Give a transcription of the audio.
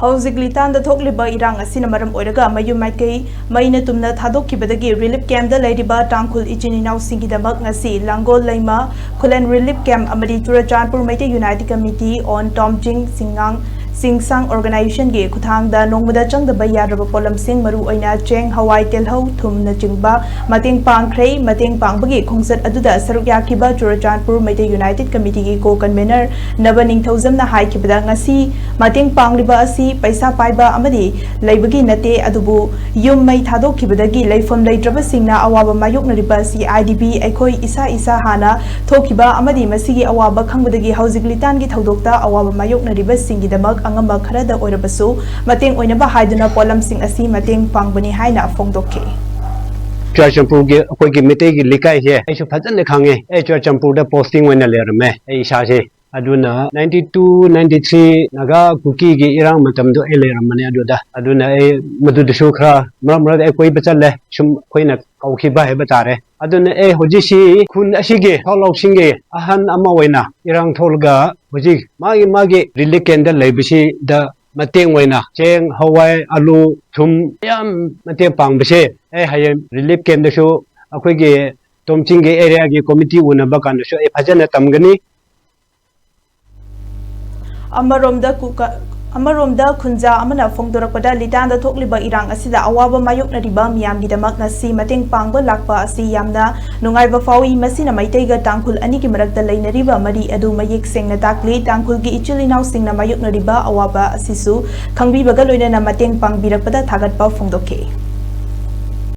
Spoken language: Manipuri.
Hauzik litan da thokliba irang asina maram oiraga mayu Meitei maina tumna thadokkhibadagi relief camp da leiba tangkhul enao singidamak ngasi langol leima khulen relief camp amadi Churachandpur Meitei United Committee on Tomjing Singsang Organization ge kuthang da nongmada changdaba yaraba polam sing maru oina cheng hawai telhau thumna chingba mateng pangkhre mateng pangbagi khongsat aduda saruk yakhiba Churachandpur Meitei United Committee ge co-convener naba ningthauzamna haikibada ngasi mateng pangliba asi paisa paiba amadi leibagi nate adubu yum mai thadokkhibadagi leifam leitraba singna awaba mayoknariba si IDB ekhoi isa hana thokiba amadi masigi awaba khangbadagi hauzik litan gi thodokta awaba mayoknariba singidamak angamba kharada oirabasu mateng oinaba haiduna polam sing asi mateng pangbani haina phongdokhe Churachandpur ge akoi gi Meitei gi likai he ai su phajana khange ai Churachandpur da posting oina lerame ai isa je aduna 92 93 naga kuki gi irang matam do eleramane aduna ai madu du khra mara ai koi bachale sum koina kaukhiba he batare aduna ai hoji si khun asige tholok singe ahan ama oina irang tholga hoji magi relief candle leibisi da mateng oina cheng hawai alu thum yam mateng pangbase ai haye relief camp da shu akoi ge tomching ge area ge committee una ba kan shu ai phajana tamgani Amaromda khunja amana phongdorakpada litan da thokliba irang asida awaba mayoknariba miyamgidamak ngasi mateng pangba lakpa asi yamna nungaiba fawi masina Meitei ga tangkhul ani gi marakta leinariba mari adu mayek sengna takli tangkhul gi echil enao singna mayoknariba awaba asisu khangbibaga loinana mateng pangbirakpada thagatpa phongdokhe